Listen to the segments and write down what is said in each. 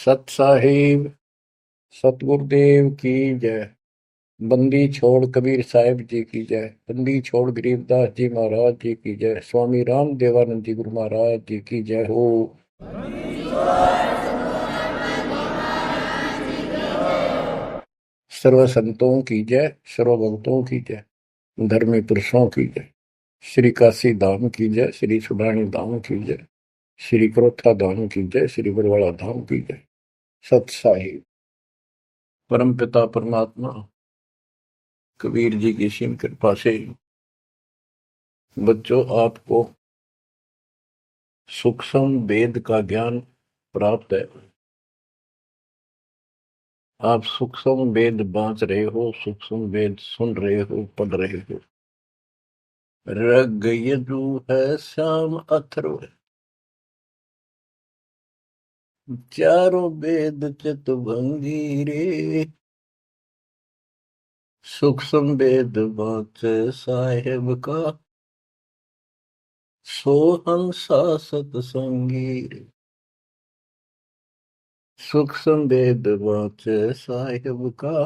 सत साहिब सतगुरुदेव की जय। बंदी छोड़ कबीर साहिब जी की जय। बंदी छोड़ गरीबदास जी महाराज जी की जय। स्वामी राम देवानंद जी गुरु महाराज जी की जय हो। सर्व संतों की जय, सर्व भक्तों की जय, धर्मी पुरुषों की जय। श्री काशी धाम की जय, श्री सुडानी धाम की जय, श्री क्रोथा धाम की जय, श्री बरवाड़ा धाम की जय। सत साहिब परम पिता परमात्मा कबीर जी की सीम कृपा से बच्चों आपको सूक्ष्म वेद का ज्ञान प्राप्त है। आप सूक्ष्म वेद बांच रहे हो, सूक्ष्म वेद सुन रहे हो, पढ़ रहे हो। ऋग यजु है श्याम अथर्व, चारों वेद चतुर्भंगी रे। सूक्ष्म वेद बांच साहेब का, सोहंसा सतसंगी रे। सूक्ष्म वेद बांच साहेब का,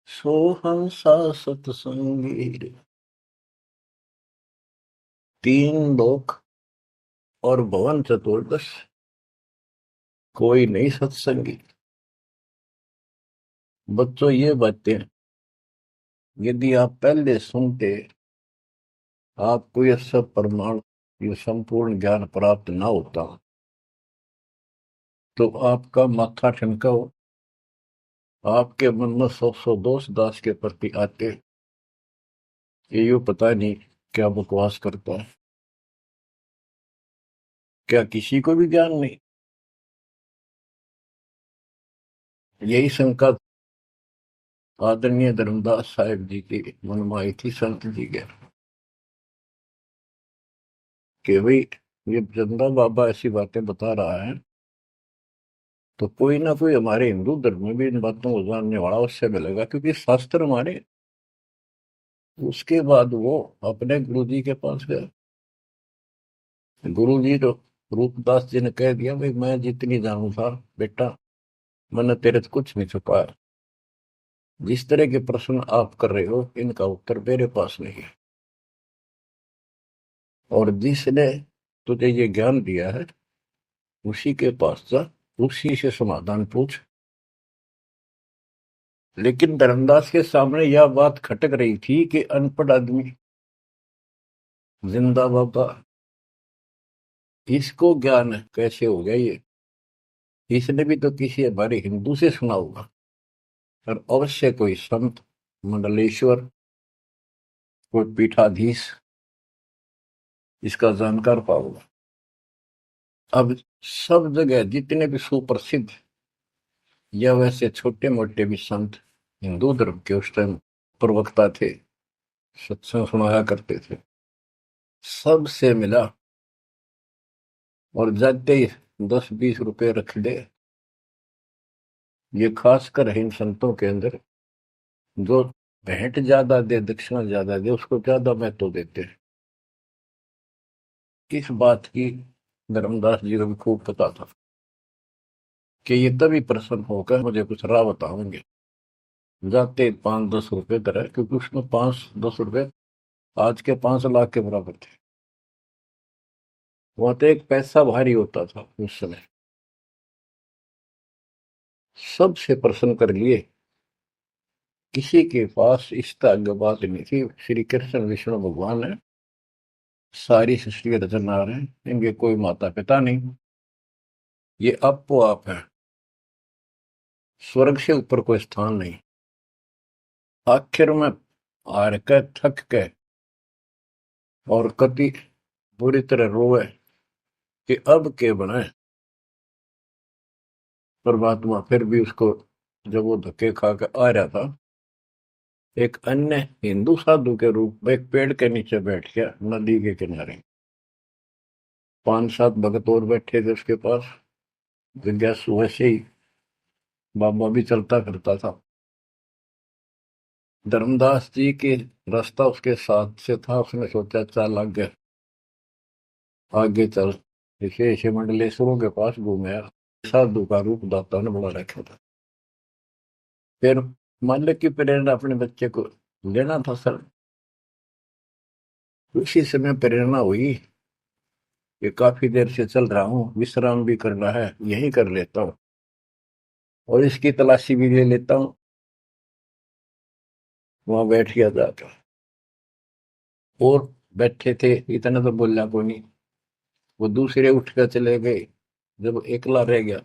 सोहंसा सतसंगी रे। तीन लोक और भवन चतुर्दश, कोई नहीं सत्संगी। बच्चों ये बातें यदि आप पहले सुनते, आपको यह सब प्रमाण, ये संपूर्ण ज्ञान प्राप्त ना होता तो आपका माथा ठनका हो, आपके मन में सौ सौ दोष दास के प्रति आते। ये यूं पता नहीं क्या बकवास करता है, क्या किसी को भी ज्ञान नहीं। यही शंका आदरणीय धर्मदास साहिब जी की मन में आई थी संत जी के, कि भाई ये चंदा बाबा ऐसी बातें बता रहा है तो कोई ना कोई हमारे हिंदू धर्म में भी इन बातों को जानने वाला उससे मिलेगा, क्योंकि शास्त्र हमारे। उसके बाद वो अपने गुरु जी के पास गया। गुरु जी तो रूपदास जी ने कह दिया, भाई मैं जितनी जानू था बेटा, मैंने तेरे से कुछ नहीं छुपाया। जिस तरह के प्रश्न आप कर रहे हो इनका उत्तर मेरे पास नहीं है, और जिसने तुझे ये ज्ञान दिया है उसी के पास जा, उसी से समाधान पूछ। लेकिन धर्मदास के सामने यह बात खटक रही थी कि अनपढ़ आदमी, जिंदा बाबा, इसको ज्ञान कैसे हो गया ये? इसने भी तो किसी हमारे हिंदू से सुना होगा, और अवश्य कोई संत, मंडलेश्वर, कोई पीठाधीश इसका जानकार पाओगे। अब सब जगह जितने भी सुप्रसिद्ध या वैसे छोटे मोटे भी संत हिंदू धर्म के उस टाइम प्रवक्ता थे, सत्संग सुनाया करते थे, सबसे मिला और जाते ही 10-20 रुपए रख दे। ये खासकर इन संतों के अंदर जो भेंट ज्यादा दे, दक्षिणा ज्यादा दे, उसको ज्यादा महत्व देते हैं। इस बात की धर्मदास जी को भी खूब पता था कि ये तभी प्रसन्न होकर मुझे कुछ राह बताओगे। जाते 5-10 रुपए तरह, क्योंकि उसमें 5-10 रुपए आज के 5 लाख के बराबर थे। वहां तो एक पैसा भारी होता था उस समय। सबसे प्रसन्न कर लिए, किसी के पास इस तरह बात नहीं थी। श्री कृष्ण विष्णु भगवान है, सारी सृष्टि के रचनहार हैं, इनके कोई माता पिता नहीं, ये आपो आप है, स्वर्ग से ऊपर कोई स्थान नहीं। आखिर में हार के, थक के और कति बुरी तरह रोए कि अब के बनाए। परमात्मा फिर भी उसको, जब वो धक्के खा के आ रहा था, एक अन्य हिंदू साधु के रूप में एक पेड़ के नीचे बैठ गया नदी के किनारे। 5-7 भगत और बैठे थे उसके पास। जिज्ञासु वैसे ही बाबा भी चलता फिरता था। धर्मदास जी के रास्ता उसके साथ से था, उसने सोचा चल आगे, आगे चल। विशेष मंडलेश्वरों के पास घूमे। साधु का रूप दाता ने बड़ा रखा था। फिर मालिक की प्रेरणा अपने बच्चे को लेना था सर। उसी समय प्रेरणा हुई कि काफी देर से चल रहा हूँ, विश्राम भी करना है, यही कर लेता हूँ और इसकी तलाशी भी ले लेता हूँ। वहां बैठ गया जाकर और बैठे थे, इतना तो बोलना को नहीं। वो दूसरे उठ कर चले गए। जब एकला रह गया,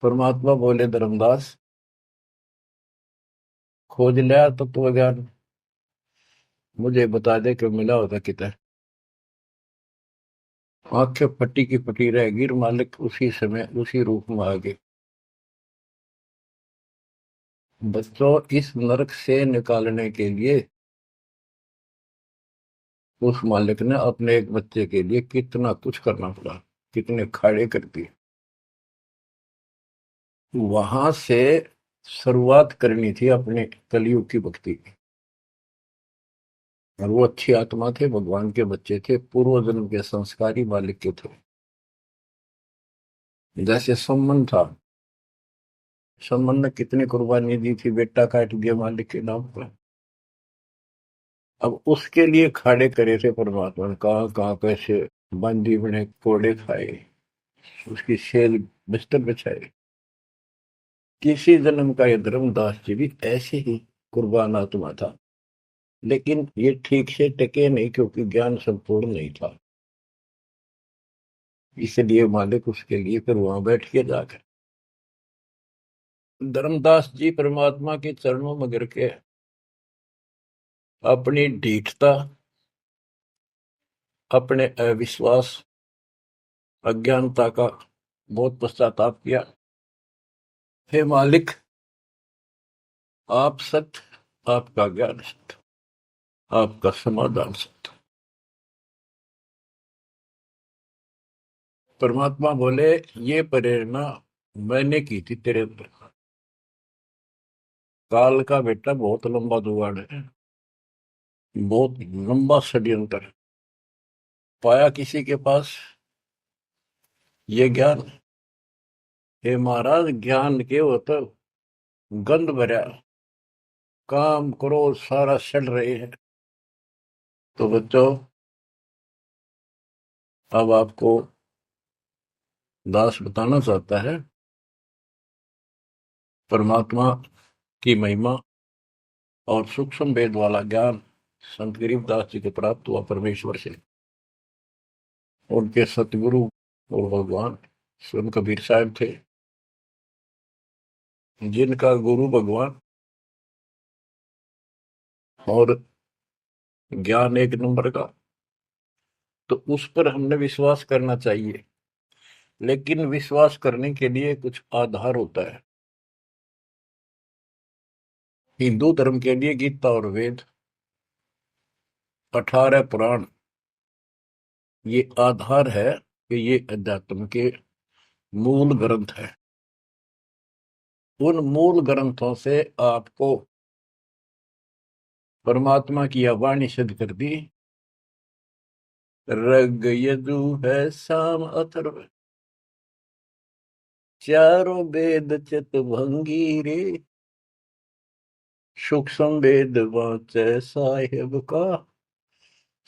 परमात्मा बोले, धर्मदास खोज लिया तत्व ज्ञान, मुझे बता दे कि मिला होता कितना। आंखें फटी की फटी रह गई। मालिक उसी समय उसी रूप में आ गए। बच्चों, इस नरक से निकालने के लिए उस मालिक ने अपने एक बच्चे के लिए कितना कुछ करना पड़ा, कितने खाड़े कर दिए। वहां से शुरुआत करनी थी अपने कलयुग की भक्ति की। और वो अच्छी आत्मा थे, भगवान के बच्चे थे, पूर्व जन्म के संस्कारी मालिक के थे। जैसे सम्मन था, सम्मन ने कितनी कुर्बानी दी थी, बेटा काट दिया मालिक के नाम पर। अब उसके लिए खाड़े करे थे परमात्मा ने, कहाँ कहाँ कैसे बंदी बने, कोड़े खाए, उसकी सेल बिस्तर बिछाए। किसी जन्म का ये धर्मदास जी भी ऐसे ही कुर्बान आत्मा था, लेकिन ये ठीक से टिके नहीं क्योंकि ज्ञान संपूर्ण नहीं था। इसलिए मालिक उसके लिए फिर वहां बैठ के जाकर धर्मदास जी परमात्मा के चरणों में गिर के अपनी ढीठता, अपने अविश्वास, अज्ञानता का बहुत पश्चाताप किया। हे मालिक, आप सत्य, आपका ज्ञान सत्य, आपका समाधान सत्य। परमात्मा बोले, ये प्रेरणा मैंने की थी तेरे अंदर। काल का बेटा बहुत लंबा जुगाड़ है, बहुत लंबा षड्यंत्र है। पाया किसी के पास ये ज्ञान। हे महाराज, ज्ञान के वो तो गंध भरा, काम करो सारा सड़ रहे हैं। तो बच्चों, अब आपको दास बताना चाहता है परमात्मा की महिमा और सूक्ष्म वेद वाला ज्ञान संत गरीबदास जी को प्राप्त हुआ परमेश्वर से। उनके सतगुरु और भगवान स्वयं कबीर साहब थे, जिनका गुरु भगवान और ज्ञान एक नंबर का। तो उस पर हमने विश्वास करना चाहिए, लेकिन विश्वास करने के लिए कुछ आधार होता है। हिंदू धर्म के लिए गीता और वेद, 18 पुराण, ये आधार है कि ये अध्यात्म के मूल ग्रंथ है। उन मूल ग्रंथों से आपको परमात्मा की वाणी सिद्ध कर दी। ऋग यजु है साम अथर्व, चारों वेद चित भंगी रे, सूक्ष्म वेद वाचे साहेब का,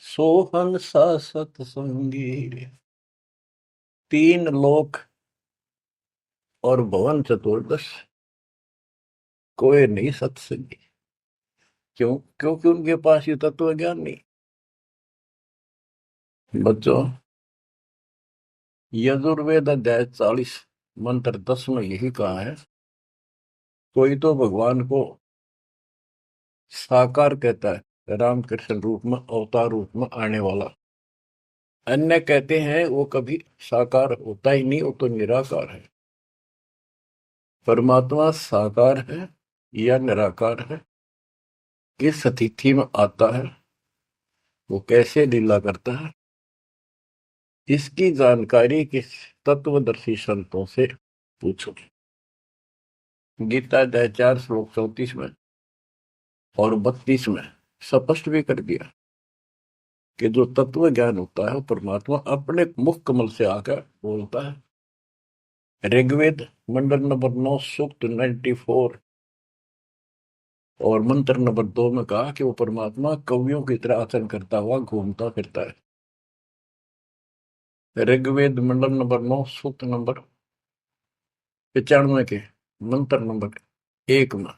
सोहन सा सतसंगी रे। तीन लोक और भवन चतुर्दश, कोई नहीं सत्संगी। क्यों? क्योंकि उनके पास ये तत्व ज्ञान नहीं। बच्चों, यजुर्वेद अध्याय 40 मंत्र 10 में यही कहा है, कोई तो भगवान को साकार कहता है, रामकृष्ण रूप में, अवतार रूप में आने वाला। अन्य कहते हैं वो कभी साकार होता ही नहीं, वो तो निराकार है। परमात्मा साकार है या निराकार है, किस स्थिति में आता है, वो कैसे लीला करता है, इसकी जानकारी किस तत्वदर्शी संतों से पूछो। गीता अध्याय 4 श्लोक 34 में और 32 में स्पष्ट भी कर दिया कि जो तत्व ज्ञान होता है, परमात्मा अपने मुख कमल से आकर बोलता है। ऋग्वेद मंडल नंबर 9 सूक्त 94 और मंत्र नंबर 2 में कहा कि वो परमात्मा कवियों की तरह आचरण करता हुआ घूमता फिरता है। ऋग्वेद मंडल नंबर 9 सूक्त नंबर 95 के मंत्र नंबर 1 में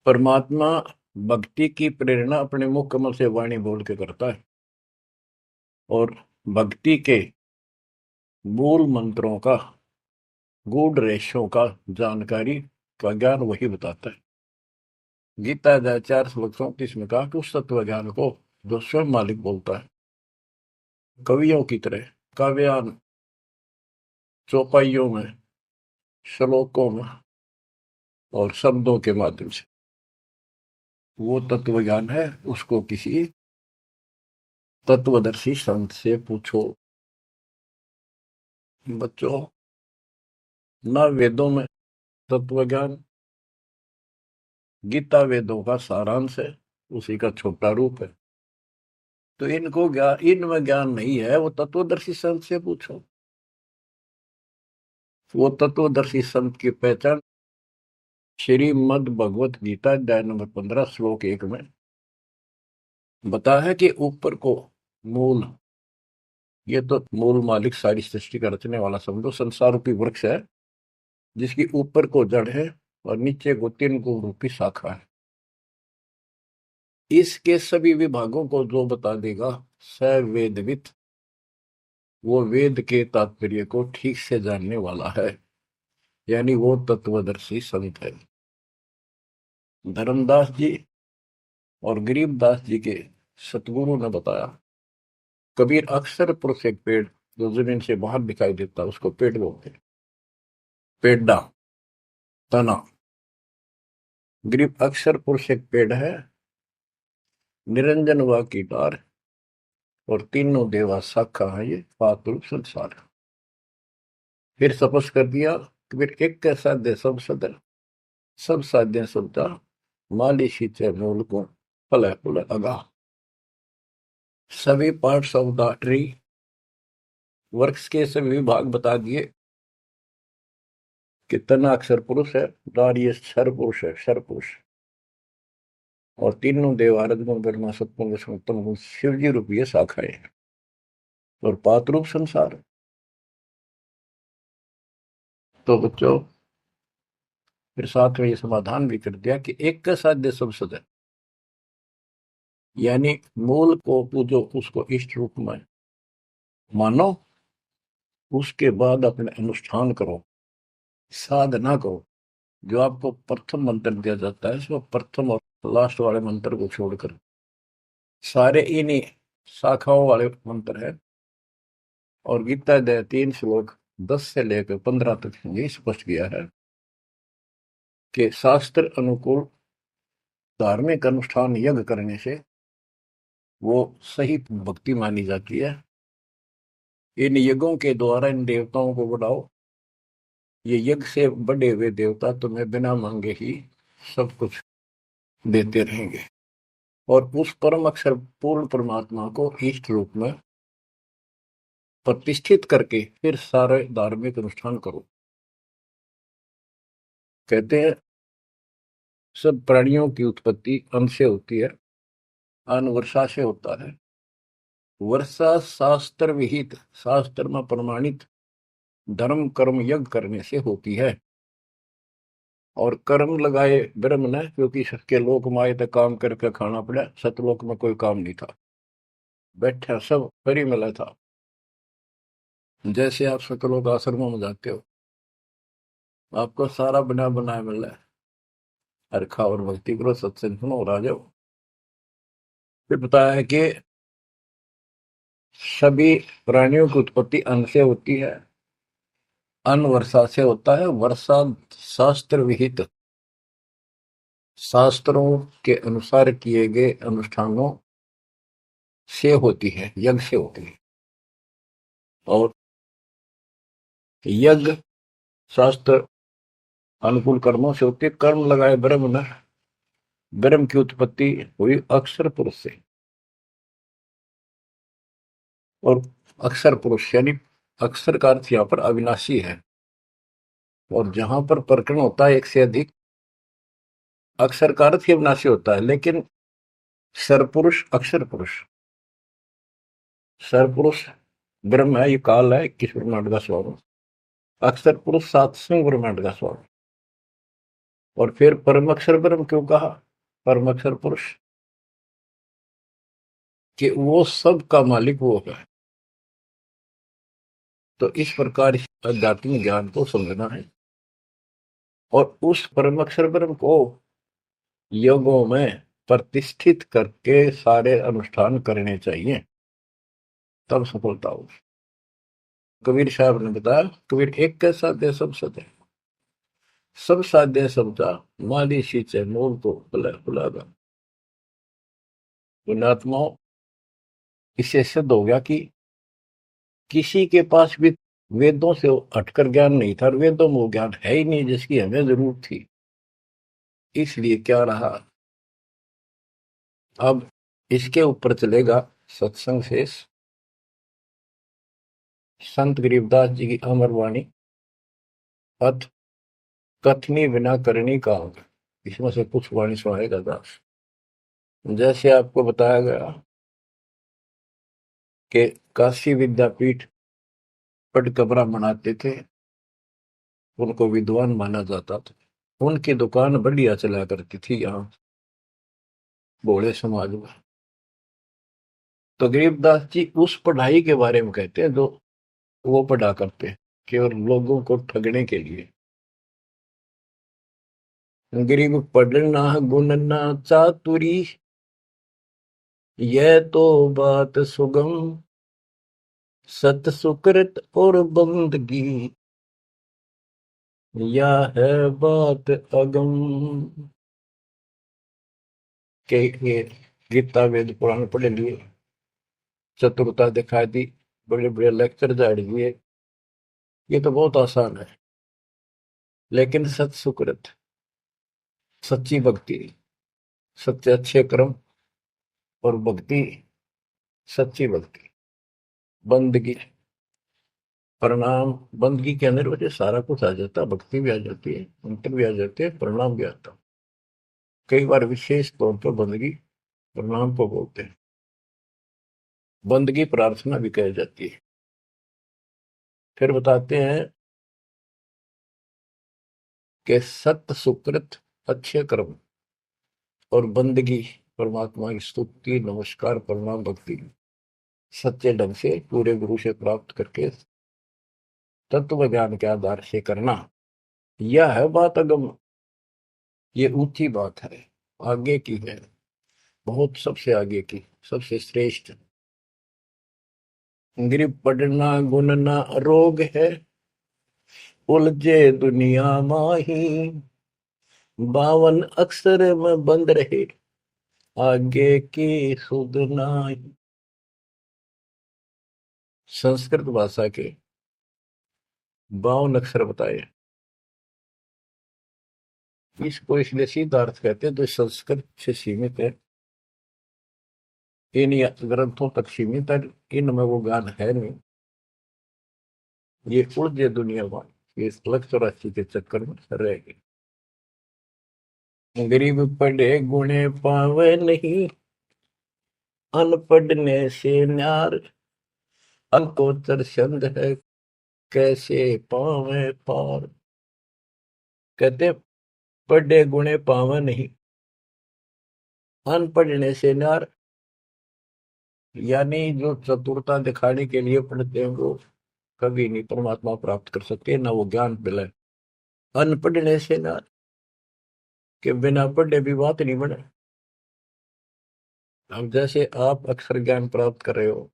परमात्मा भक्ति की प्रेरणा अपने मुख कमल से वाणी बोल के करता है और भक्ति के मूल मंत्रों का गूढ़ रहस्यों का जानकारी का ज्ञान वही बताता है। गीता अध्याय 4:34 में कहा कि उस तत्व ज्ञान को जो स्वयं मालिक बोलता है कवियों की तरह काव्यान चौपाइयों में श्लोकों में और शब्दों के माध्यम से वो तत्व ज्ञान है, उसको किसी तत्वदर्शी संत से पूछो। बच्चों, न वेदों में तत्व ज्ञान, गीता वेदों का सारांश है, उसी का छोटा रूप है। तो इनको ज्ञान, इनमें ज्ञान नहीं है, वो तत्वदर्शी संत से पूछो। वो तत्वदर्शी संत की पहचान श्रीमद् भगवत गीता अध्याय नंबर 15 श्लोक 1 में बता है कि ऊपर को मूल, ये तो मूल मालिक सारी सृष्टि का रचने वाला समझो संसार रूपी वृक्ष है जिसकी ऊपर को जड़ है और नीचे को 3 गुण रूपी शाखा है। इसके सभी विभागों को जो बता देगा स वेदविद, वो वेद के तात्पर्य को ठीक से जानने वाला है, यानी वो तत्वदर्शी संत है। धर्मदास जी और गरीबदास जी के सतगुरु ने बताया, कबीर अक्सर पुरुष एक पेड़ जो जमीन से बाहर दिखाई देता उसको पेड़ बोलते, पेड़ा तना। गरीब अक्सर पुरुष एक पेड़ है, निरंजन व की डार और तीनों देवा शाखा है, ये पातुल संसार। फिर तपस कर दिया कबीर, एक के साध्य सब सदर, सब साध्य सबदा, माली शीचे मूल को फल फुल अगा। सभी parts of the tree, works के सभी विभाग बता दिए कि तना अक्षर पुरुष है, डार ये क्षर पुरुष है, क्षर पुरुष, और तीनों देव आरद गुण ब्रह्मा सत्पुरुष उत्तम गुण शिव जी रूपी शाखाएं और पातरूप संसार। तो बच्चों, फिर साथ में ये समाधान भी कर दिया कि एक का साध्य सब सद है, यानी मूल को पूजो, उसको इष्ट रूप में मानो, उसके बाद अपने अनुष्ठान करो, साधना करो। जो आपको प्रथम मंत्र दिया जाता है इसमें प्रथम और लास्ट वाले मंत्र को छोड़कर सारे इन्हीं शाखाओं वाले मंत्र है। और गीता अध्याय 3 श्लोक 10 से लेकर 15 तक ये स्पष्ट किया है कि शास्त्र अनुकूल धार्मिक अनुष्ठान यज्ञ करने से वो सही भक्ति मानी जाती है। इन यज्ञों के द्वारा इन देवताओं को बढ़ाओ, ये यज्ञ से बढ़े हुए देवता तुम्हें बिना मांगे ही सब कुछ देते रहेंगे। और उस परम अक्षर पूर्ण परमात्मा को इष्ट रूप में प्रतिष्ठित करके फिर सारे धार्मिक अनुष्ठान करो। कहते हैं सब प्राणियों की उत्पत्ति अन्न से होती है, अन्न वर्षा से होता है। वर्षा शास्त्र विहित, शास्त्र में प्रमाणित धर्म कर्म यज्ञ करने से होती है। और कर्म लगाए ब्रह्म ने, क्योंकि सबके लोक में आए थे काम करके खाना पड़ा, सतलोक में कोई काम नहीं था, बैठा सब फ्री मिला था। जैसे आप सतलोक आश्रमों में जाते हो, आपको सारा बना बनाया मिल रहा है, हर खाओ और भक्ति करो, सत्संग सुनो और आ जाओ। फिर बताया है कि सभी प्राणियों की उत्पत्ति अन्न से होती है, अन्न वर्षा से होता है। वर्षा शास्त्र विहित, शास्त्रों के अनुसार किए गए अनुष्ठानों से होती है, यज्ञ से होती है। और यज्ञ शास्त्र अनुकूल कर्मों से होती है। कर्म लगाए ब्रह्म ने, ब्रह्म की उत्पत्ति हुई अक्षर पुरुष से, और अक्षर पुरुष यानी अक्षर का अर्थ यहाँ पर अविनाशी है, और जहां पर प्रकरण होता है एक से अधिक, अक्षर का अर्थ ही अविनाशी होता है। लेकिन सरपुरुष अक्षर पुरुष, सरपुरुष ब्रह्म है, ये काल है 21 ब्रह्मांड का स्वरूप, अक्षर पुरुष सातवें ब्रह्मांड का स्वरूप। और फिर परम अक्षर ब्रह्म क्यों कहा, परम अक्षर पुरुष, कि वो सब का मालिक वो है। तो इस प्रकार आध्यात्मिक ज्ञान को समझना है, और उस परम अक्षर ब्रह्म को योगों में प्रतिष्ठित करके सारे अनुष्ठान करने चाहिए, तब सफलता हो। कबीर साहब ने बताया, कबीर एक कैसा दे सब सदे, सब साध्य समझा, माली सींचे मोल को बुलागा। पुण्यात्माओं, इससे सिद्ध हो गया कि किसी के पास भी वेदों से हटकर ज्ञान नहीं था, और वेदों में वो ज्ञान है ही नहीं जिसकी हमें जरूरत थी। इसलिए क्या रहा, अब इसके ऊपर चलेगा सत्संग शेष, संत गरीबदास जी की अमर वाणी, अथ कथनी बिना करनी का होगा। इसमें से कुछ वाणी सुनाएगा दास। जैसे आपको बताया गया कि काशी विद्यापीठ पढ़ कबरा बनाते थे, उनको विद्वान माना जाता था, उनकी दुकान बढ़िया चला करती थी यहाँ भोले समाज में। तो गरीबदास जी उस पढ़ाई के बारे में कहते हैं जो वो पढ़ा करते हैं, केवल लोगों को ठगने के लिए। गरीब पढ़ना गुणना चातुरी, यह तो बात सुगम, सत सुकृत और बंदगी, या है बात अगम। के गीता वेद पुराण पढ़े लिए, चतुरता दिखा दी, बड़े बड़े लेक्चर झाड़ दिए, ये तो बहुत आसान है। लेकिन सत सुकृत, सच्ची भक्ति, सच्चे अच्छे कर्म, और भक्ति, सच्ची भक्ति, बंदगी, प्रणाम, बंदगी के अंदर वजह सारा कुछ आ जाता, भक्ति भी आ जाती है, मंत्र भी आ जाते हैं, प्रणाम भी आता। कई बार विशेष तौर पर बंदगी प्रणाम को बोलते हैं, बंदगी प्रार्थना भी कही जाती है। फिर बताते हैं कि सत्य सुकृत, अच्छे कर्म, और बंदगी, परमात्मा की स्तुति, नमस्कार, प्रणाम, भक्ति, सच्चे ढंग से पूरे गुरु से प्राप्त करके तत्व ज्ञान के आधार से करना, यह है बात अगम। ये ऊंची बात है, आगे की है, बहुत सबसे आगे की, सबसे श्रेष्ठ। गिर पड़ना गुनना रोग है, उलझे दुनिया माही, 52 अक्षर में बंद रहे, आगे की सुध नाही। संस्कृत भाषा के 52 अक्षर बताए। इसको इसलिए सीधा अर्थ कहते हैं जो संस्कृत से सीमित है, इन ग्रंथों तक सीमित है, इनमें वो ज्ञान है नहीं। ये उलझे दुनिया में, ये लग 84 के चक्कर में रहेगी। गरीब पढ़े गुणे पावे नहीं, अनपढ़ने से न्यार, अंकोतर छंद है, कैसे पावे पार। कहते पढ़े गुणे पावे नहीं, अनपढ़ने से न्यार, यानी जो चतुरता दिखाने के लिए पढ़ते हैं वो कभी नहीं परमात्मा प्राप्त कर सकते, ना वो ज्ञान मिले। अनपढ़ने से न्यार, कि बिना पढ़े भी बात नहीं बने। अब जैसे आप अक्षर ज्ञान प्राप्त कर रहे हो,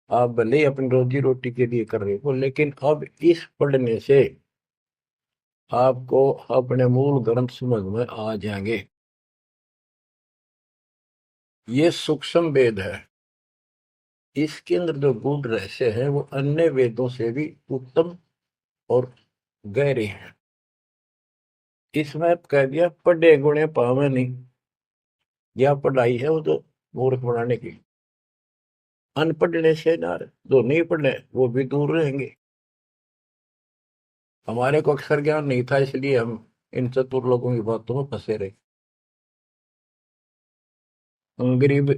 आप भले ही अपनी रोजी रोटी के लिए कर रहे हो, लेकिन अब इस पढ़ने से आपको अपने मूल ग्रंथ समझ में आ जाएंगे। ये सूक्ष्म वेद है, इसके अंदर जो गूढ़ रहस्य है वो अन्य वेदों से भी उत्तम और गहरे हैं। इसमें कह दिया पढ़े गुणे पावे नहीं, यह पढ़ाई है वो तो मूर्ख बनाने की। अनपढ़ने से ना, जो नहीं पढ़े वो भी दूर रहेंगे। हमारे को अक्षर ज्ञान नहीं था, इसलिए हम इन चतुर लोगों की बातों में फंसे रहे। गरीब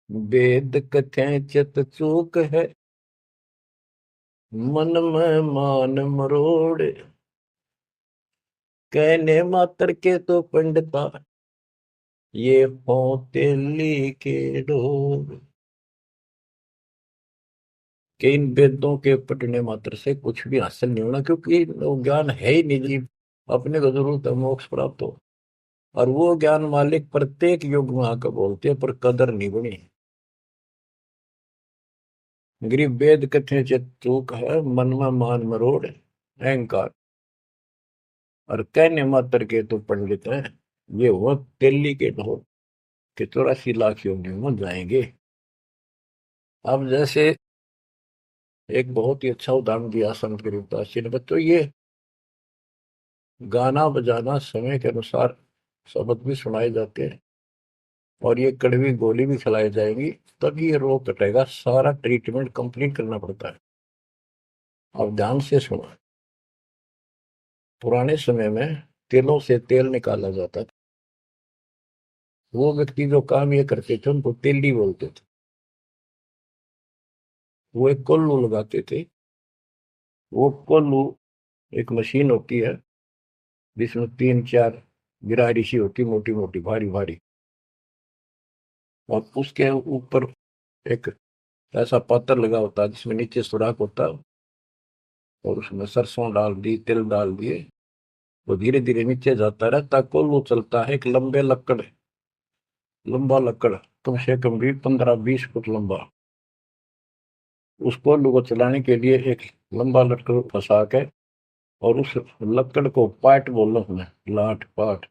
वेद कथें चित चूक है, मन में मान मरोड़, कहने मात्र के तो पंडिता, ये होते के डोर। कि इन वेदों के पढ़ने मात्र से कुछ भी हासिल नहीं होना, क्योंकि वो ज्ञान है ही नहीं जी। अपने को जरूरत है मोक्ष प्राप्त हो, और वो ज्ञान मालिक प्रत्येक युग में आकर बोलते हैं, पर कदर नहीं बनी। गरीब वेद कथे चित चूक है, मन में मान मरोड़, अहंकार, और कहने मात्र के तो पंडित है, ये हुआ दिल्ली के ढोल के 84 लाख योनियों में जाएंगे। अब जैसे एक बहुत ही अच्छा उदाहरण दिया संत गरीबदास जी ने, बच्चों ये गाना बजाना समय के अनुसार शब्द भी सुनाए जाते हैं, और ये कड़वी गोली भी खिलाई जाएगी, तभी ये रोग कटेगा। सारा ट्रीटमेंट कंप्लीट करना पड़ता है। अब ध्यान से सुनो। पुराने समय में तिलों से तेल निकाला जाता था। वो व्यक्ति जो काम ये करते थे उनको तेली बोलते थे। वो एक कोल्लू लगाते थे। वो कोल्लू एक मशीन होती है, जिसमें 3-4 गिरारी सी होती, मोटी मोटी भारी भारी, और उसके ऊपर एक ऐसा पात्र लगा होता है जिसमें नीचे सुराख होता है, और उसमें सरसों डाल दी, तिल डाल दिए, वो धीरे धीरे नीचे जाता रहता। कोल्लू चलता है एक लंबे लकड़, लंबा लकड़, कम से कम भी 15-20 फुट लंबा। उस कोल्लू को चलाने के लिए एक लंबा लकड़ फंसा के, और उस लकड़ को पाट बोलो हमें, लाट पाट,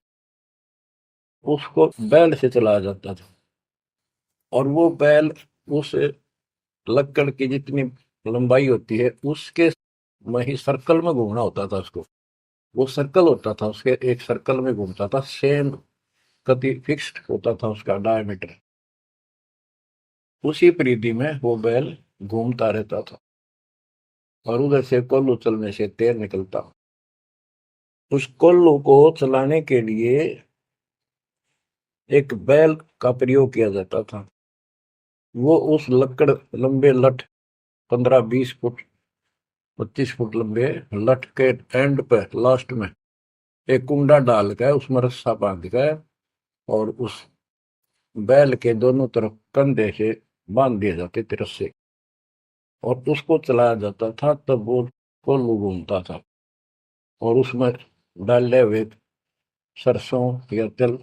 उसको बैल से चलाया जाता था। और वो बैल उस लकड़ की जितनी लंबाई होती है उसके में ही सर्कल में घूमना होता था उसको। वो सर्कल होता था, उसके एक सर्कल में घूमता था, सेम कति फिक्स्ड होता था उसका डायमीटर। उसी परिधि में वो बैल घूमता रहता था, और उधर से कोल्लू चलने से तेल निकलता। उस कोल्लू को चलाने के लिए एक बैल का प्रयोग किया जाता था। वो उस लकड़ लंबे लठ, 15-20 फुट, 25 फुट लंबे लठ के एंड पे, लास्ट में एक कुंडा डाल कर उसमें रस्सा बांध कर, और उस बैल के दोनों तरफ कंधे से बांध दिए जाते थे रस्से, और उसको चलाया जाता था। तब वो कोल्लू घूमता था, और उसमें डाले हुए सरसों या तिल,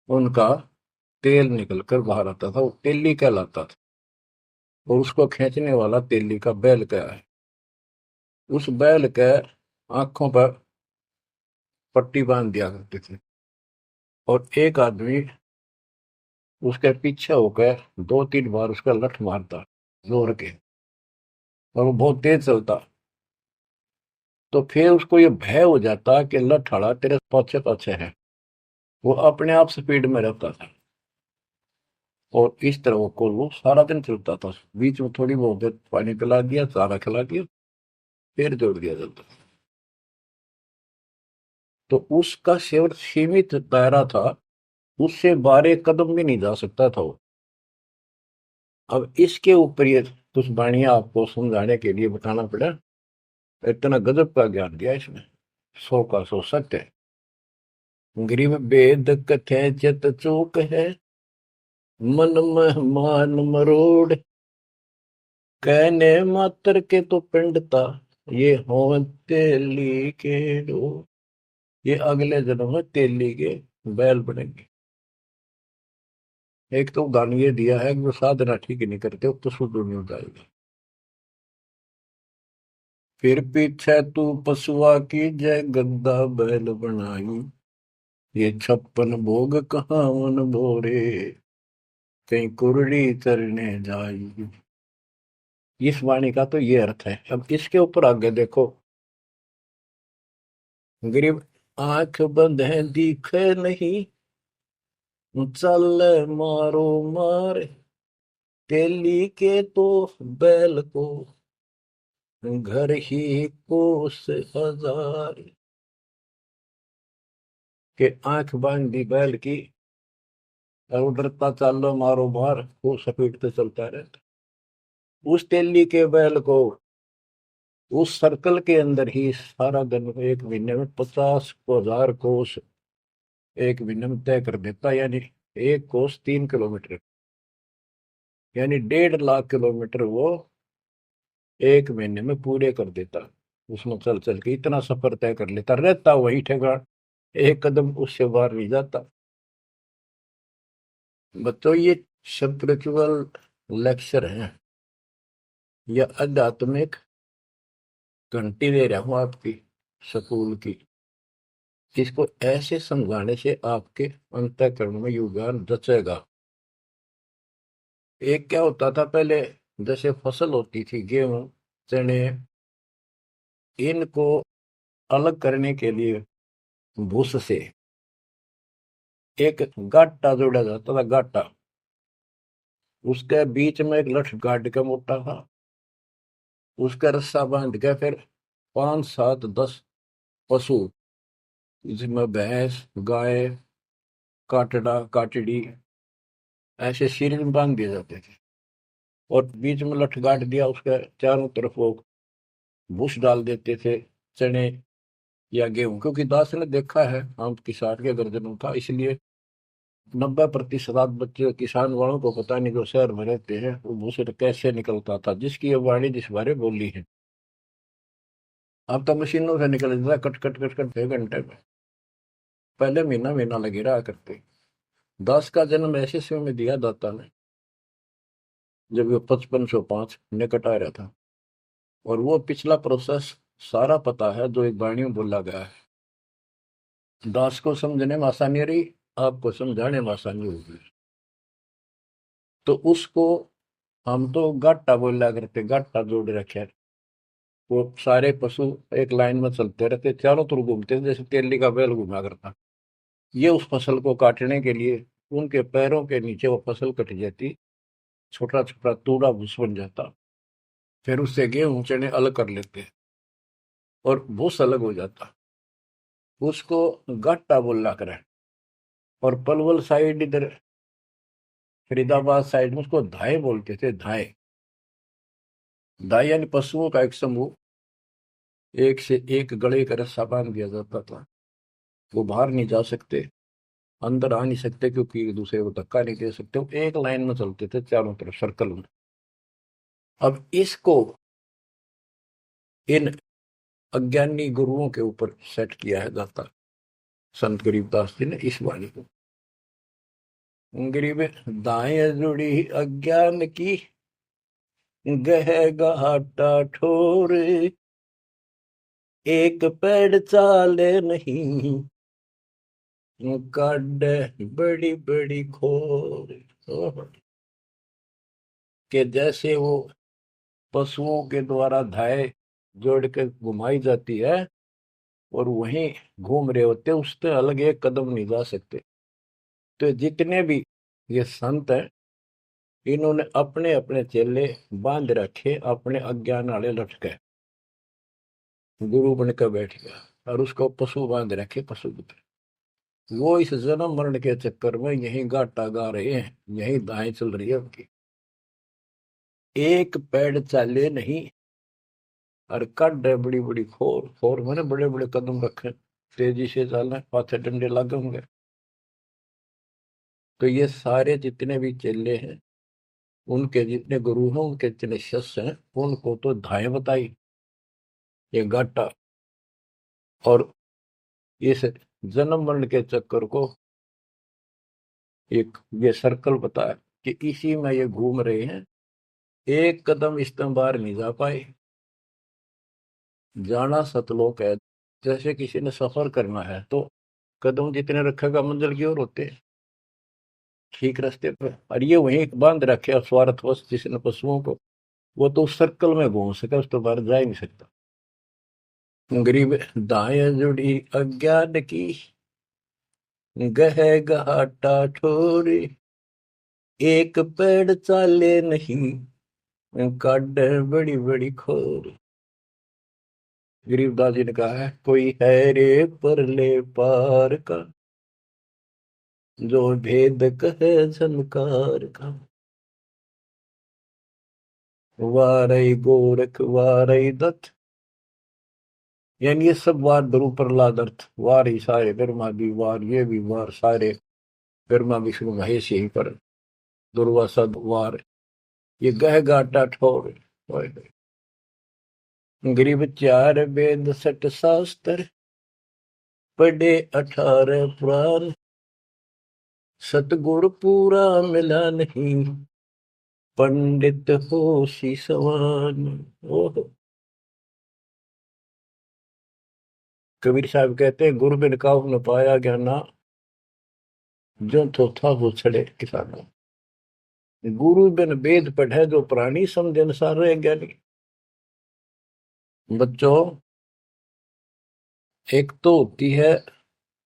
उनका तेल निकलकर बाहर आता था। वो तेली कहलाता था, और उसको खींचने वाला तेली का बैल का है। उस बैल के आंखों पर पट्टी बांध दिया करते थे, और एक आदमी उसके पीछे होकर 2-3 बार उसका लठ मारता जोर के, और वो बहुत तेज चलता। तो फिर उसको ये भय हो जाता कि लठ तेरे पीछे पीछे है। वो अपने आप स्पीड में रहता था, और इस तरह वो कोल्हू सारा दिन चलता था। बीच में थोड़ी बहुत देर पानी पिला दिया, चारा खिला दिया, फिर जोड़ दिया जाता। तो उसका केवल सीमित दायरा था, उससे 12 कदम भी नहीं जा सकता था वो। अब इसके ऊपर ये कुछ वाणियां आपको समझाने के लिए बताना पड़ा। इतना गजब का ज्ञान दिया इसमें, 100 का 100 सत्य है। गरीब वेद कथे चित चूक है, मन में मान मरोड़, कहने मात्र के तो पिंडता, ये हो तेली के डोर। ये अगले जन्म में तेली के बैल बनेंगे। एक तो उदाहरण ये दिया है कि वो साधना ठीक नहीं करते तो शुद्ध नहीं हो जाएगा। फिर पीछे तू पशुआ की जय, गद्दा बैल बनाई, ये 56 भोग कहाँ मन भोरे, कहीं कुरड़ी चरने जाई। इस वाणी का तो ये अर्थ है। अब इसके ऊपर आगे देखो। गरीब आंख बंद है दिखे नहीं, चल मारो मार, तेली के तो बैल को घर ही कोस हजार, के आंख बांध दी बैल की और डरता चालो मारो मार, वो सपेटते चलता रहता। उस तेली के बैल को उस सर्कल के अंदर ही सारा दिन एक महीने में 50,000 कोस एक महीने में तय कर देता, यानी एक कोस 3 किलोमीटर, यानी 1.5 लाख किलोमीटर वो एक महीने में पूरे कर देता। उसमें चल चल के इतना सफर तय कर लेता, रहता वही ठेकान, एक कदम उससे बाहर नहीं जाता। बच्चों ये स्पिरिचुअल लेक्चर है या आध्यात्मिक घंटी दे रहा हूं आपकी स्कूल की, जिसको ऐसे समझाने से आपके अंतःकरण में योगदान रचेगा। एक क्या होता था पहले, जैसे फसल होती थी गेहूं चने, इनको अलग करने के लिए भूस से एक गाटा जोड़ा जाता था, गाटा, उसके बीच में एक लठ गाड़ के मोटा था, उसका रस्सा बांध के फिर 5 7 10 पशु, जिसमें भैंस गाय काटड़ा काटड़ी ऐसे सीरीज में बांध दिए जाते थे, और बीच में लठ गाड़ दिया, उसके चारों तरफ वो भूस डाल देते थे, चने या गेहूं, क्योंकि दास ने देखा है हम किसान के गर्जनों था, इसलिए 90% बच्चे किसान वालों को पता नहीं, जो शहर में रहते हैं वो भूसे कैसे निकलता था, जिसकी ये वाणी जिस बारे बोली है। अब तो मशीनों से निकल जाता, कट कट कट कट 6 घंटे में, पहले महीना महीना लगे रहा करते। दास का जन्म ऐसे समय में दिया दाता ने जब वो 5505 निकट आ रहा था, और वो पिछला प्रोसेस सारा पता है जो एक वाणी में बोला गया है। दास को समझने में आसानी रही, आपको समझाने में आसानी होगी। तो उसको हम तो गाटा बोला करते, गाटा जोड़ रखे है। वो सारे पशु एक लाइन में चलते रहते, चारों तरफ घूमते थे, जैसे तेली का बैल घुमा करता। ये उस फसल को काटने के लिए उनके पैरों के नीचे वो फसल कट जाती, छोटा छोटा तूड़ा भूस बन जाता, फिर उससे गेहूं चने अलग कर लेते और भूस अलग हो जाता। उसको गाटा बोला करे। और पलवल साइड इधर फरीदाबाद साइड में उसको धाए बोलते थे, धाए। धाए यानी पशुओं का एक समूह, एक से एक गले का रस्सा बांध दिया जाता था, वो बाहर नहीं जा सकते, अंदर आ नहीं सकते, क्योंकि एक दूसरे को धक्का नहीं दे सकते, वो एक लाइन में चलते थे चारों तरफ सर्कल में। अब इसको इन अज्ञानी गुरुओं के ऊपर सेट किया है दाता संत गरीबदास जी ने इस वाणी को। गरीब दाएं जुड़ी अज्ञान की, गह घाटा ठोर, एक पेड़ चाले नहीं, काट बड़ी बड़ी खोर। के जैसे वो पशुओं के द्वारा धाय जोड़ के घुमाई जाती है और वहीं घूम रहे होते, उससे अलग एक कदम नहीं जा सकते। तो जितने भी ये संत हैं, इन्होंने अपने अपने चेले बांध रखे, अपने अज्ञान वाले लटके, गुरु बनकर बैठ गया और उसको पशु बांध रखे, पशु पुत्र। वो इस जन्म मरण के चक्कर में यही गाटा गा रहे हैं, यही दाएं चल रही है उनकी। एक पेड़ चाले नहीं, और कड है बड़ी बड़ी खोर, खोर मैंने बड़े बड़े कदम रखे, तेजी से चलना, पाथे डंडे लगे होंगे। तो ये सारे जितने भी चेले हैं, उनके जितने गुरु हैं, उनके जितने शिष्य हैं, उनको तो धाए बताई ये गाटा, और इस जन्म मरण के चक्कर को एक ये सर्कल बताया कि इसी में ये घूम रहे हैं, एक कदम इस तरह बाहर नहीं जा पाए। जाना सतलोक है, जैसे किसी ने सफर करना है तो कदम जितने रखेगा मंजिल की ओर होते हैं, ठीक रास्ते पर। और ये वहीं बांध रखे स्वार्थवश जिसने पशुओं को, वो तो उस सर्कल में घूम सके, उस तो बाहर जा ही नहीं सकता। गरीब दाएं जुड़ी अज्ञान की, गह घाटा ठोरी, एक पेड़ चाले नहीं, काटे बड़ी बड़ी खोर। गरीबदास जी ने कहा है, कोई है रे परले पार का, जो भेद कहे झनकार का। वारई गोरख वारई दत्त, यानी ये सब वार द्रु प्रहलाद अर्थ, वार ही सारे ब्रह्मा भी वार, ये भी वार, सारे ब्रह्मा विष्णु महेश यही पर, दुर्वासा वार, ये गह गाटा ठोर। गरीब चार वेद सठ शास्त्र, पढ़े 18 पुराण, सतगुण पूरा मिला नहीं, पंडित हो सी सवान। ओह, कबीर साहब कहते हैं, गुरु बिन काहू न पाया ज्ञाना, जो तो था वो छड़े किसाना। गुरु बिन वेद पढ़े जो प्राणी, समझ अनुसार रहे ज्ञानी। बच्चों, एक तो होती है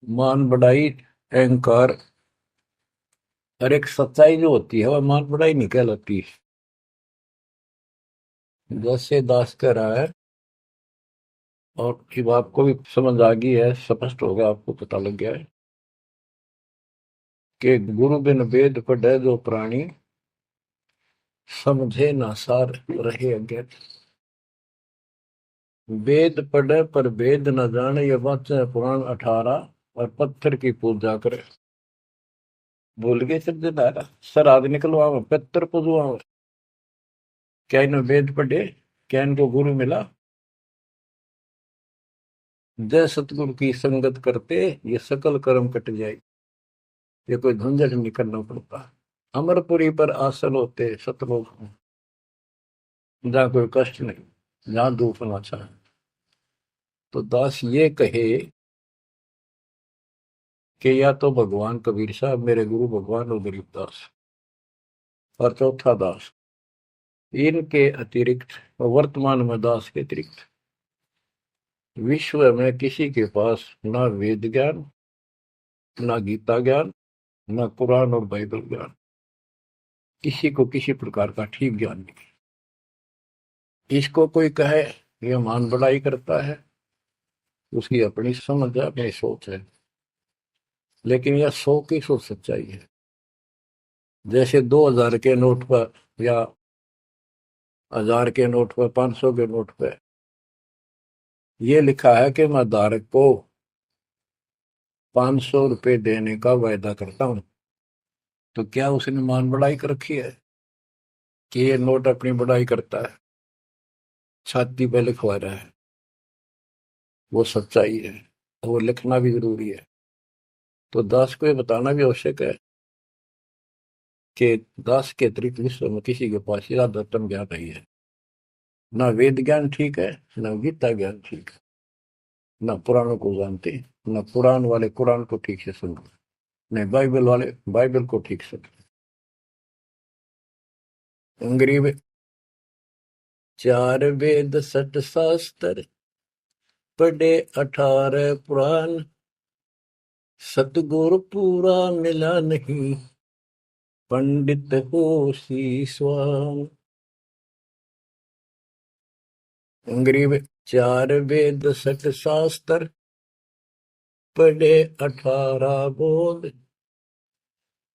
मान बढ़ाई अहंकार, और एक सच्चाई जो होती है वह मान बढ़ाई नहीं कहलाती। जैसे दास कह रहा है, और जब आपको भी समझ आ गई है, स्पष्ट हो गया, आपको पता लग गया है कि गुरु बिन वेद पढ़े जो प्राणी, समझे ना सार रहे अज्ञान। वेद पढ़े पर वेद न जाने, ये वाचे पुराण 18, और पत्थर की पूजा करे। भूल गए सिर सर आदि निकलवा पत्थर पूजवा। क्या इन्हें वेद पढ़े, क्या इनको गुरु मिला? जय सतगुरु की संगत करते, ये सकल कर्म कट जाए, ये कोई झंझट नहीं करना पड़ता। अमरपुरी पर आसन होते सतलोक में, जहाँ कोई कष्ट नहीं, जहाँ दुख ना चाहे। तो दास ये कहे कि या तो भगवान कबीर साहब मेरे गुरु भगवान और गरीबदास, और चौथा दास, इनके अतिरिक्त, वर्तमान में दास के अतिरिक्त विश्व में किसी के पास ना वेद ज्ञान, ना गीता ज्ञान, ना कुरान और बाइबल ज्ञान, किसी को किसी प्रकार का ठीक ज्ञान नहीं। इसको कोई कहे ये मान बढ़ाई करता है, उसकी अपनी समझ है, अपनी सोच है, लेकिन यह 100% सच्चाई है। जैसे 2000 के नोट पर, या 1000 के नोट पर, 500 के नोट पर यह लिखा है कि मैं धारक को 500 रुपए देने का वायदा करता हूं, तो क्या उसने मान बढ़ाई कर रखी है कि ये नोट अपनी बढ़ाई करता है, छाती पे लिखवा रहा है? वो सच्चाई है, वो लिखना भी जरूरी है। तो दास को ये बताना भी आवश्यक है कि दास के अतिरिक्त विश्व में किसी के पास ज्यादातर ज्ञान नहीं है। ना वेद ज्ञान ठीक है, ना गीता ज्ञान ठीक है, ना पुराणों को जानते, ना पुराण वाले कुरान को ठीक से सुनते, नहीं बाइबल वाले बाइबल को ठीक से। गरीब चार वेद सठ शास्त्र, पढ़े 18 पुराण, सतगुरु पूरा मिला नहीं, पंडित हो शीशवान। गरीब चार वेद सठ शास्त्र, पढ़े 18 बोध,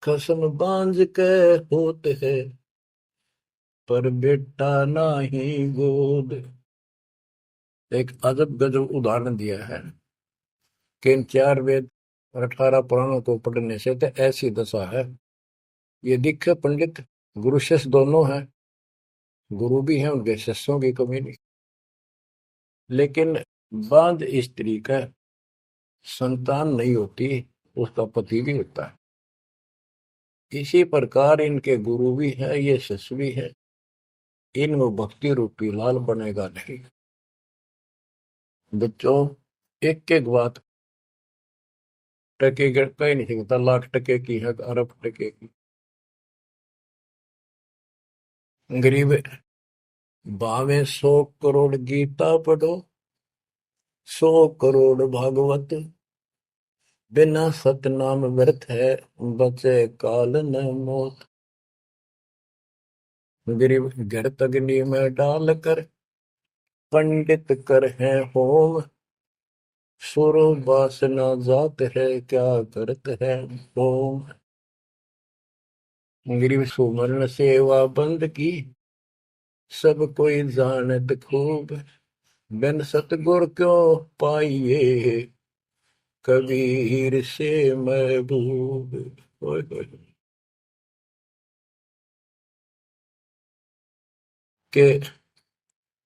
कसम बांझ के होते है, पर बेटा नाही गोद। एक अजब गजब उदाहरण दिया है कि इन 4 वेद और 18 पुराणों को पढ़ने से तो ऐसी दशा है, ये दिखे पंडित गुरु शिष्य दोनों हैं, गुरु भी हैं, उनके शिष्यों की कमी नहीं, लेकिन बांध स्त्री का संतान नहीं होती, उसका पति भी होता है। इसी प्रकार इनके गुरु भी है, ये शिष्य भी है, इनमें भक्ति रूपी लाल बनेगा नहीं। बच्चों, एक एक बात टके कह नहीं सकता, लाख टके की है, अरब टके की। गरीब भावे 100 करोड़ गीता पढ़ो, 100 करोड़ भागवत, बिना सतनाम व्यर्थ है, बचे काल न मौत। गिरिव घृत अग्नि में डाल कर पंडित कर है होम। सुर वासना जात है क्या करत है होम। गिरिव सुमरण सेवा बंद की सब कोई जानत खूब। बिन सतगुर क्यों पाइए कबीर से महबूब। ओए होए। के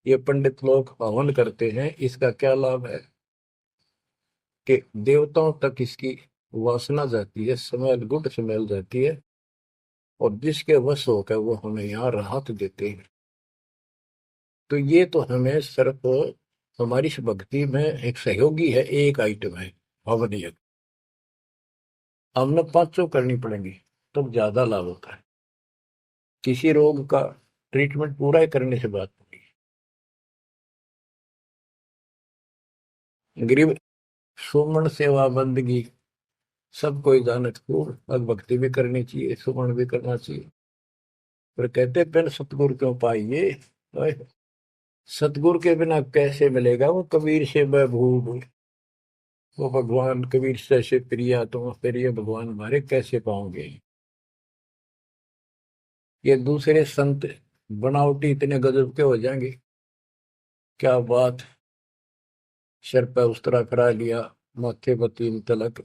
ये पंडित लोग हवन करते हैं, इसका क्या लाभ है कि देवताओं तक इसकी वासना जाती है, स्मेल, गुड स्मेल जाती है, और जिसके वश होकर वो हमें यहाँ राहत देते हैं। तो ये तो हमें सिर्फ हमारी इस भक्ति में एक सहयोगी है, एक आइटम है हवन यज्ञ। हमने पांचों करनी पड़ेंगी तब ज्यादा लाभ होता है। किसी रोग का ट्रीटमेंट पूरा ही करने से बात होगी। गरीब सुमन सेवा बंदगी सब कोई जानत खूब। अब भक्ति भी करनी चाहिए, सुमन भी करना चाहिए। पर कहते बिन सतगुरु क्यों पाइए। ओए, सतगुरु के बिना कैसे मिलेगा वो कबीर से महबूब। वो भगवान कबीर से ऐसे प्रिया, तुम प्रिय भगवान हमारे कैसे पाओगे। ये दूसरे संत बनावटी इतने गजब के हो जाएंगे, क्या बात। सिर पर उस्तरा करा लिया, माथे पर 3 तिलक,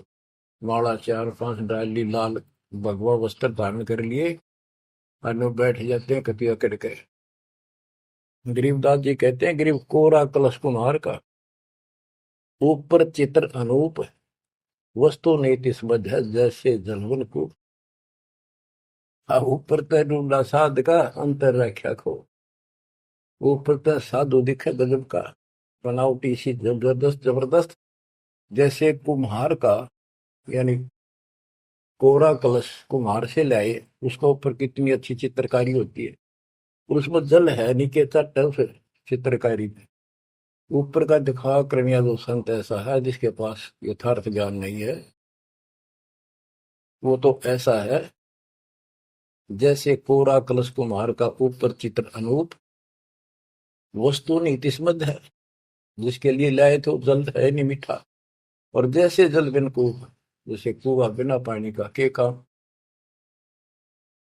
माला 4-5 डाल ली, लाल भगवा वस्त्र धारण कर लिए, और बैठ जाते हैं कतिया करके। गरीबदास जी कहते हैं, गरीब कोरा कलश कुम्हार का, ऊपर चित्र अनूप, वस्तु नीति समझ है जैसे जलवन को। ऊपर तो ढूंढा साध का, अंतर रख्या खो। ऊपर तो साधु दिखे गजब का, बनावटी सी जबरदस्त जबरदस्त, जैसे कुम्हार का, यानी कोरा कलश कुम्हार से लाए, उसका ऊपर कितनी अच्छी चित्रकारी होती है, और उसमें जल है नीचे चट है उस चित्रकारी में। ऊपर का दिखा क्रमिया जो संत ऐसा है जिसके पास यथार्थ ज्ञान नहीं है, वो तो ऐसा है जैसे कोरा कलश कुम्हार का, ऊपर चित्र अनूप, वस्तु नीतिस्मद है, जिसके लिए लाए तो जल है नहीं मीठा। और जैसे जल बिन कुआं, जैसे कुआ बिना पानी का के काम।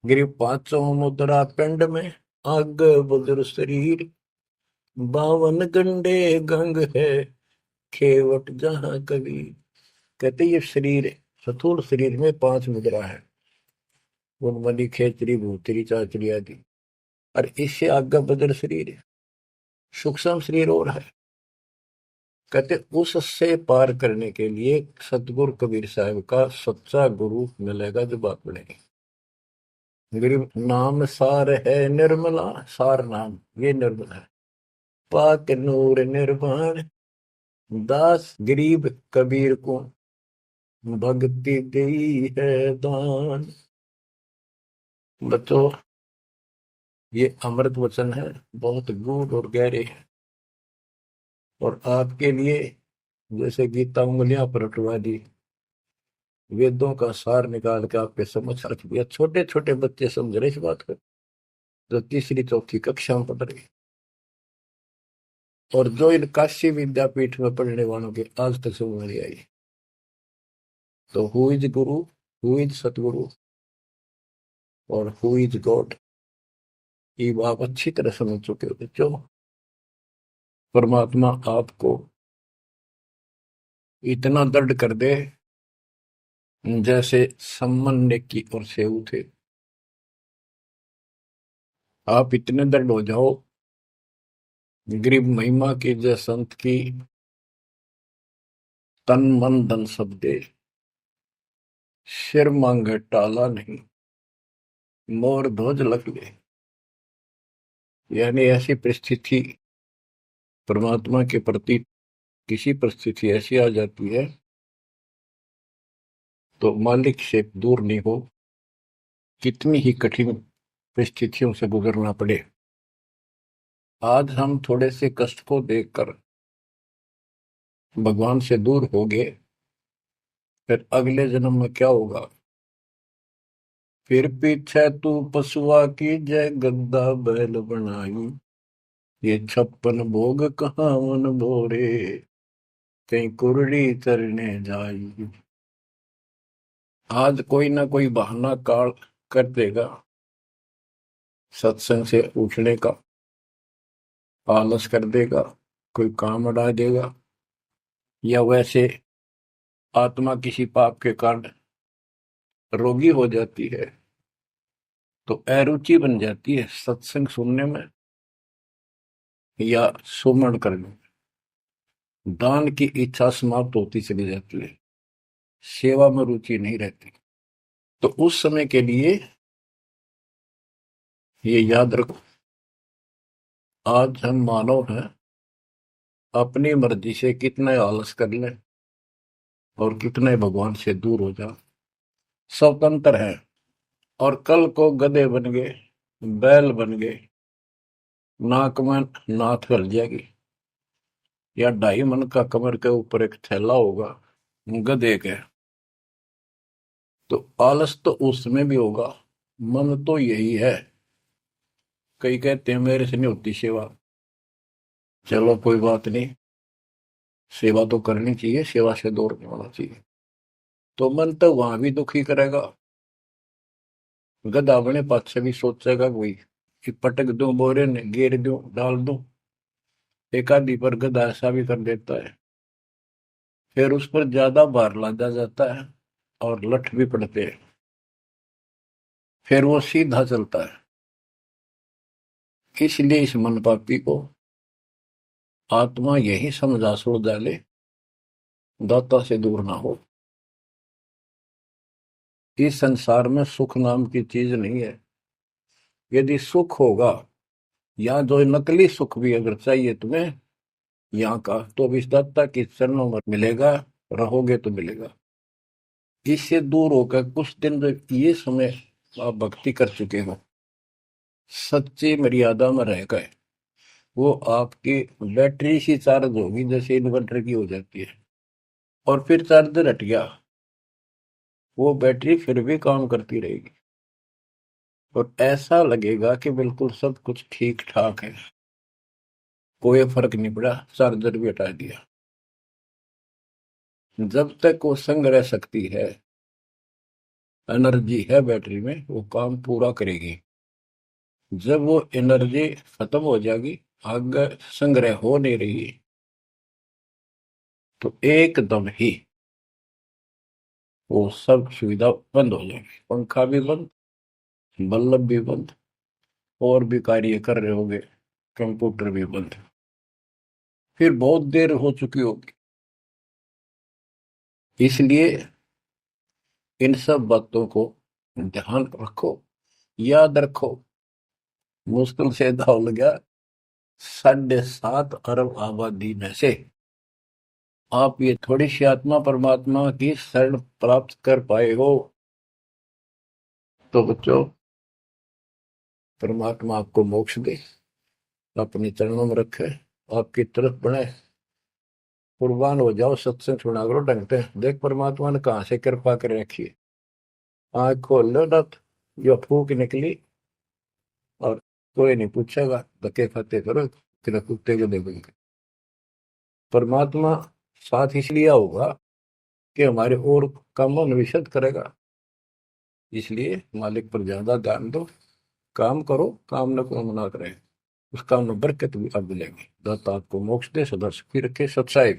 गिरी पांचों मुद्रा पिंड में, आग बुजुर्ग शरीर, 52 गंग है खेवट जहां कबीर। कहते ये शरीर, स्थूल शरीर में 5 मुद्रा है, उन्मनी खेचरी भूतरी चाचरी आदि। और इससे आगे बदर शरीर है, सूक्ष्म शरीर और है। कहते उससे पार करने के लिए सतगुरु कबीर साहब का सच्चा गुरु मिलेगा जो बात बनेगी। गरीब नाम सार है निर्मला, सार नाम ये निर्मल है, पाक नूर निर्वाण, दास गरीब कबीर को भक्ति दी है दान। बच्चों, ये अमृत वचन है, बहुत गूढ़ और गहरे है, और आपके लिए जैसे गीता उंगलियां पर उठवा दी, वेदों का सार निकाल के आपके समझ रख दिया। छोटे छोटे बच्चे समझ रहे इस बात को, जो तीसरी चौथी कक्षा में पढ़ रहे, और जो इन काशी विद्यापीठ में पढ़ने वालों के आज तक समझ नहीं आई। तो who is Guru, who is सतगुरु, और हु इज गॉड, ये आप अच्छी तरह समझ चुके हो बच्चों। परमात्मा आपको इतना दृढ़ कर दे जैसे सम्मन की और सेऊ थे। आप इतने दृढ़ हो जाओ, गरीब महिमा की जय संत की, तन मन धन सब दे, सिर मांगे टाला नहीं, मोर ध्वज लग ले। यानी ऐसी परिस्थिति परमात्मा के प्रति, किसी परिस्थिति ऐसी आ जाती है तो मालिक से दूर नहीं हो, कितनी ही कठिन परिस्थितियों से गुजरना पड़े। आज हम थोड़े से कष्ट को देखकर भगवान से दूर हो गए, फिर अगले जन्म में क्या होगा, फिर पीछे तू पशुआ की जय गद्दा बैल बनाई, ये 56 भोग कहाँ मन भोरे, कहीं कुरड़ी तरने जाई। आज कोई ना कोई बहाना काल कर देगा सत्संग से उठने का, आलस कर देगा, कोई काम अड़ा देगा, या वैसे आत्मा किसी पाप के कारण रोगी हो जाती है तो अरुचि बन जाती है सत्संग सुनने में या सुमरण करने में, दान की इच्छा समाप्त होती चली जाती है, सेवा में रुचि नहीं रहती। तो उस समय के लिए ये याद रखो, आज हम मानव हैं, अपनी मर्जी से कितने आलस कर लें और कितने भगवान से दूर हो जा, स्वतंत्र है। और कल को गधे बन गए, बैल बन गए, नाक में नाथ कर जाएगी, या 2.5 मन का कमर के ऊपर एक थैला होगा गधे के, तो आलस तो उसमें भी होगा। मन तो यही है। कई कहते हैं मेरे से नहीं होती सेवा, चलो कोई बात नहीं, सेवा तो करनी चाहिए, सेवा से दूर नहीं होना चाहिए। तो मन तो वहां भी दुखी करेगा, गधा अपने पास से भी सोचेगा कोई कि पटक दूं बोरे ने, घेर दूं, डाल दूं। एक आदि पर गधा ऐसा भी कर देता है, फिर उस पर ज्यादा भार लादा जाता है और लठ भी पड़ते हैं, फिर वो सीधा चलता है। इसलिए इस मन पापी को आत्मा यही समझा सो डाले, दाता से दूर ना हो। इस संसार में सुख नाम की चीज नहीं है। यदि सुख होगा, या जो नकली सुख भी अगर चाहिए तुम्हें यहाँ का, तो भी दाता के चरणों में मिलेगा, रहोगे तो मिलेगा। इससे दूर होकर कुछ दिन जब ये समय आप भक्ति कर चुके हो, सच्ची मर्यादा में रह गए, वो आपकी बैटरी सी चार्ज होगी जैसे इन्वर्टर की हो जाती है, और फिर चार्जर हट गया, वो बैटरी फिर भी काम करती रहेगी और ऐसा लगेगा कि बिल्कुल सब कुछ ठीक ठाक है, कोई फर्क नहीं पड़ा, चार्जर भी हटा दिया। जब तक वो संग्रह शक्ति है, एनर्जी है बैटरी में, वो काम पूरा करेगी। जब वो एनर्जी खत्म हो जाएगी, आगे संग्रह हो नहीं रही, तो एकदम ही वो सब सुविधा बंद हो जाएगी, पंखा भी बंद, बल्ब भी बंद, और भी कार्य कर रहे होंगे, कंप्यूटर भी बंद, फिर बहुत देर हो चुकी होगी। इसलिए इन सब बातों को ध्यान रखो, याद रखो। मुश्किल से दाव लगा 7.5 अरब आबादी में से आप ये थोड़ी सी आत्मा परमात्मा की शरण प्राप्त कर पाए हो। तो बच्चों, परमात्मा आपको मोक्ष दे, अपने चरणों में रखे, आपकी तरफ बढ़े, कुर्बान हो जाओ, सत्संग सुना करो ढंग से। देख परमात्मा ने कहां से कृपा कर रखी है। आँख खोल लो ना, जो फूक निकली, और कोई नहीं पूछेगा, धक्के खाते करो, तेरा कुत्ते को देखेंगे। परमात्मा साथ इसलिए होगा कि हमारे और कामों में विशद करेगा। इसलिए मालिक पर ज्यादा ध्यान दो, काम करो, काम न को मना करें, उस काम में बरकत भी अब मिलेगी। दाता आपको मोक्ष दे, सदा सुखी रखे। सत्साई।